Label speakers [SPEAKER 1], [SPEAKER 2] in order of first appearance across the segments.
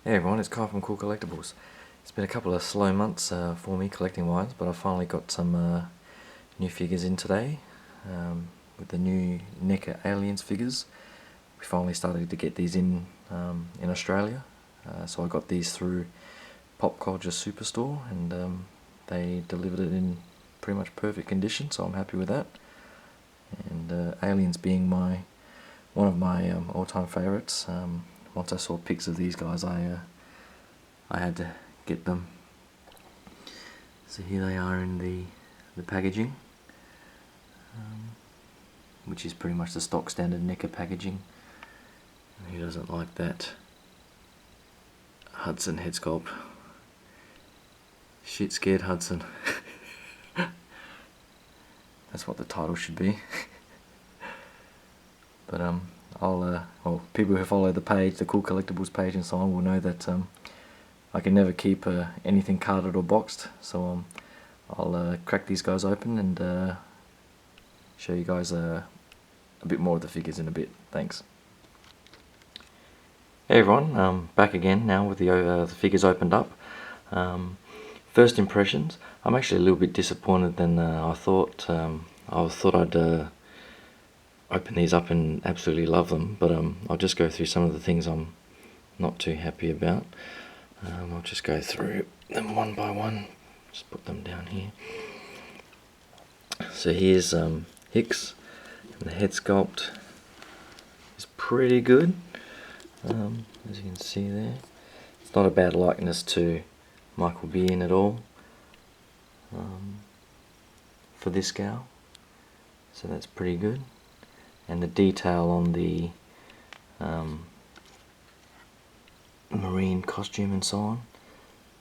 [SPEAKER 1] Hey everyone, it's Kai from Kool Collectibles. It's been a couple of slow months for me collecting wise, but I finally got some new figures in today with the new NECA Aliens figures. We finally started to get these in Australia, so I got these through Popcultcha Supastore, and they delivered it in pretty much perfect condition, so I'm happy with that. And Aliens being one of my all-time favourites. Once I saw pics of these guys, I had to get them. So here they are in the packaging, which is pretty much the stock standard NECA packaging. And who doesn't like that Hudson head sculpt? Shit scared Hudson. That's what the title should be. But well, people who follow the page, the Kool Collectibles page and so on, will know that I can never keep anything carded or boxed. So I'll crack these guys open and show you guys a bit more of the figures in a bit. Thanks. Hey everyone, back again now with the figures opened up. First impressions, I'm actually a little bit disappointed than I thought. I thought I'd open these up and absolutely love them, but I'll just go through some of the things I'm not too happy about. I'll just go through them one by one, just put them down here. So here's Hicks, and the head sculpt is pretty good, as you can see there. It's not a bad likeness to Michael Biehn at all for this scale, so that's pretty good. And the detail on the marine costume and so on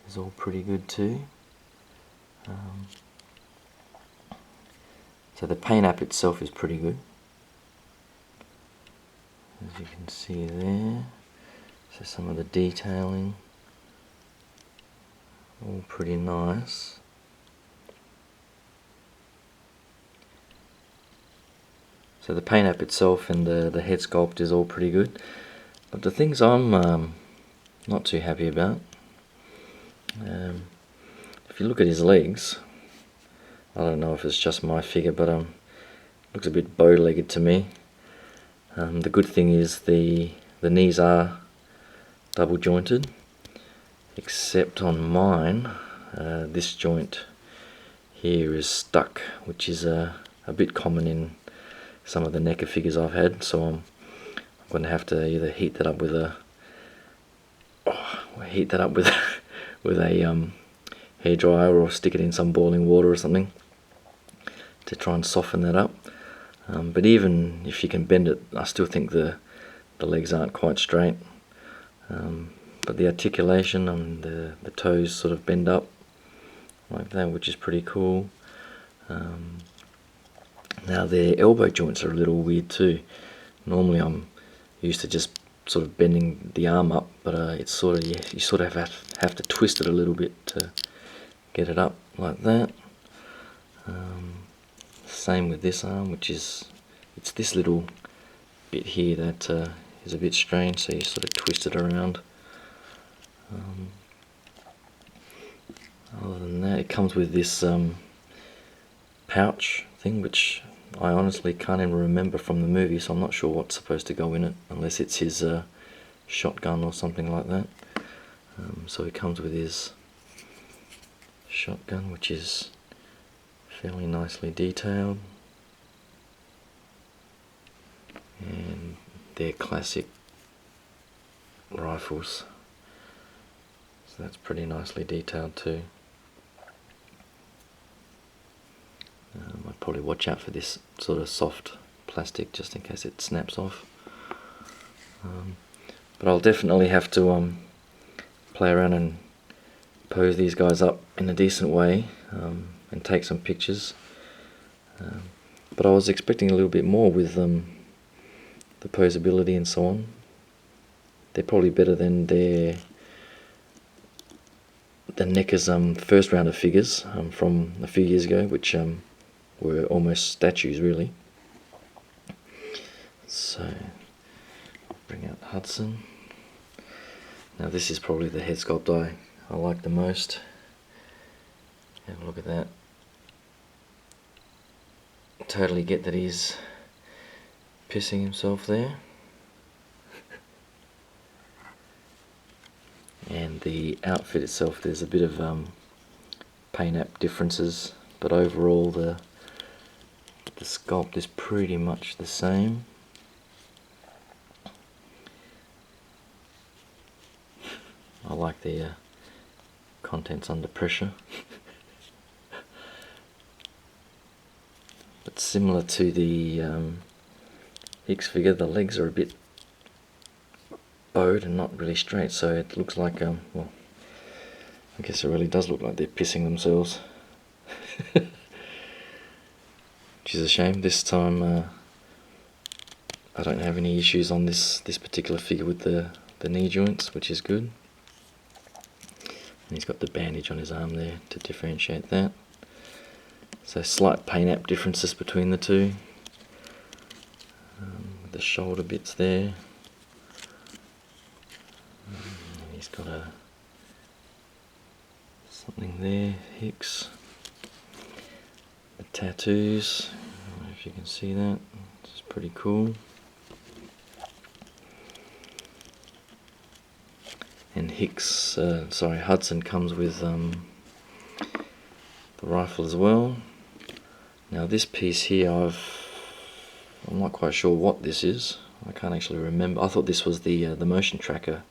[SPEAKER 1] is all pretty good too. So the paint app itself is pretty good, as you can see there. So some of the detailing, all pretty nice. So the paint app itself and the head sculpt is all pretty good, but the things I'm not too happy about, if you look at his legs, I don't know if it's just my figure, but looks a bit bow-legged to me. The good thing is the knees are double jointed, except on mine this joint here is stuck, which is a bit common in some of the NECA figures I've had, so I'm going to have to either heat that up with a with a hairdryer, or stick it in some boiling water or something to try and soften that up. But even if you can bend it, I still think the legs aren't quite straight. But the articulation and the toes sort of bend up like that, which is pretty cool. Now their elbow joints are a little weird too. Normally I'm used to just sort of bending the arm up, but it's sort of, you sort of have to twist it a little bit to get it up like that. Same with this arm, which is, it's this little bit here that is a bit strange, so you sort of twist it around. Other than that, it comes with this pouch thing, which I honestly can't even remember from the movie, so I'm not sure what's supposed to go in it, unless it's his shotgun or something like that. So he comes with his shotgun, which is fairly nicely detailed, and they're classic rifles, so that's pretty nicely detailed too. I'd probably watch out for this sort of soft plastic just in case it snaps off. But I'll definitely have to play around and pose these guys up in a decent way and take some pictures. But I was expecting a little bit more with the posability and so on. They're probably better than NECA's first round of figures from a few years ago, which were almost statues really. So I'll bring out Hudson. Now this is probably the head sculpt I like the most. Have a look at that. Totally get that he's pissing himself there. And the outfit itself, there's a bit of paint app differences, but overall the sculpt is pretty much the same. I like the contents under pressure. But similar to the Hicks figure, the legs are a bit bowed and not really straight, so it looks like, well, I guess it really does look like they're pissing themselves. Which is a shame. This time I don't have any issues on this particular figure with the knee joints, which is good. And he's got the bandage on his arm there to differentiate that. So slight paint app differences between the two. The shoulder bits there. And he's got something there, Hicks. The tattoos, I don't know if you can see that, it's pretty cool. And Hudson comes with the rifle as well. Now this piece here, I'm not quite sure what this is. I can't actually remember. I thought this was the motion tracker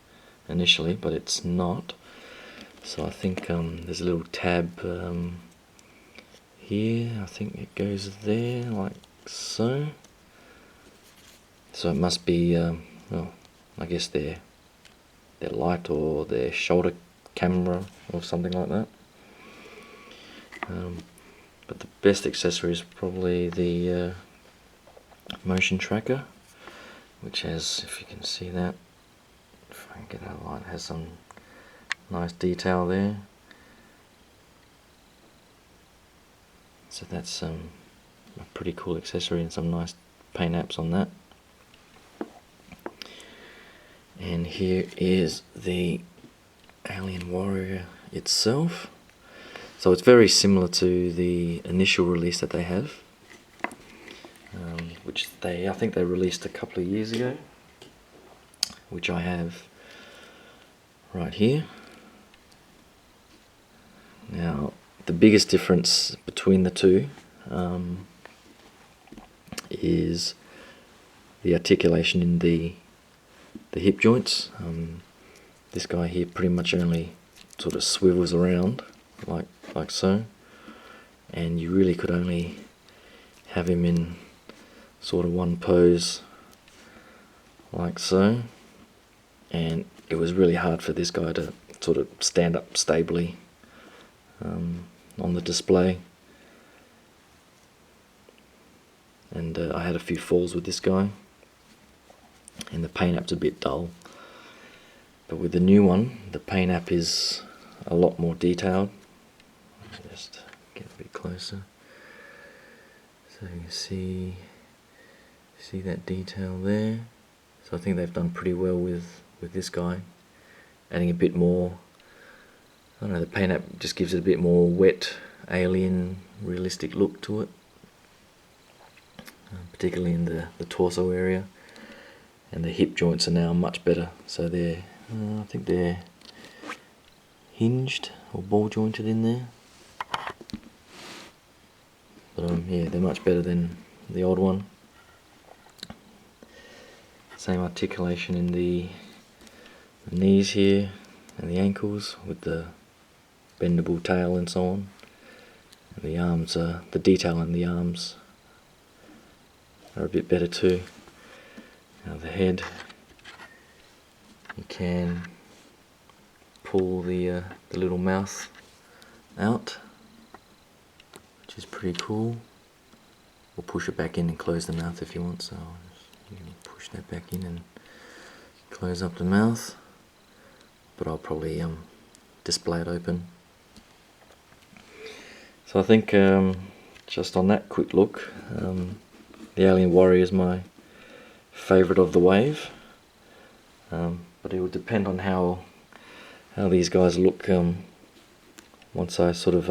[SPEAKER 1] initially, but it's not. So I think there's a little tab here. I think it goes there, like so. So it must be, well, I guess their light or their shoulder camera or something like that. But the best accessory is probably the motion tracker, which has, if you can see that, if I can get that light, has some nice detail there. So that's a pretty cool accessory and some nice paint apps on that. And here is the Alien Warrior itself. So it's very similar to the initial release that they have, which I think they released a couple of years ago, which I have right here. Now the biggest difference between the two is the articulation in the hip joints. This guy here pretty much only sort of swivels around like so, and you really could only have him in sort of one pose like so, and it was really hard for this guy to sort of stand up stably on the display, and I had a few falls with this guy, and the paint app's a bit dull. But with the new one, the paint app is a lot more detailed. Just get a bit closer, so you can see that detail there. So I think they've done pretty well with this guy, adding a bit more. I don't know, the paint app just gives it a bit more wet, alien, realistic look to it, particularly in the torso area. And the hip joints are now much better, so they're I think they're hinged or ball jointed in there. But yeah, they're much better than the old one. Same articulation in the knees here and the ankles with the bendable tail and so on. And the arms, the detail in the arms are a bit better too. Now the head, you can pull the little mouth out, which is pretty cool, or push it back in and close the mouth if you want. So you can push that back in and close up the mouth, but I'll probably display it open. So I think just on that quick look, the Alien Warrior is my favourite of the wave, but it would depend on how how these guys look once I sort of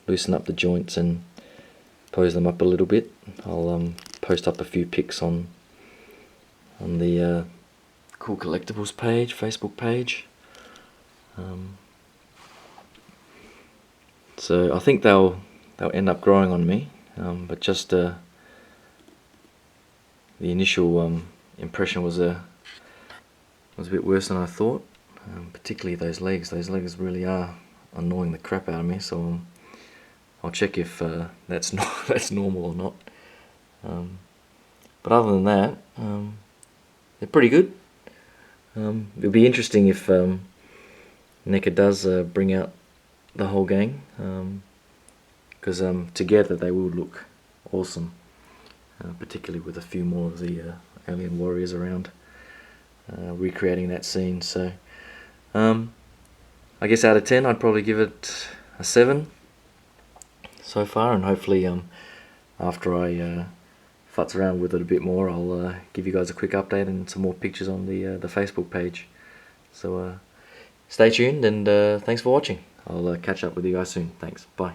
[SPEAKER 1] loosen up the joints and pose them up a little bit. I'll post up a few pics on the Kool Collectibles page, Facebook page. So I think they'll end up growing on me, but just the initial impression was a bit worse than I thought. Particularly those legs. Those legs really are annoying the crap out of me. So I'll check if that's normal or not. But other than that, they're pretty good. It'll be interesting if NECA does bring out the whole gang, because together they will look awesome, particularly with a few more of the Alien Warriors around, recreating that scene. So I guess out of 10 I'd probably give it a 7 so far, and hopefully after I futz around with it a bit more, I'll give you guys a quick update and some more pictures on the Facebook page. So stay tuned, and thanks for watching. I'll catch up with you guys soon. Thanks. Bye.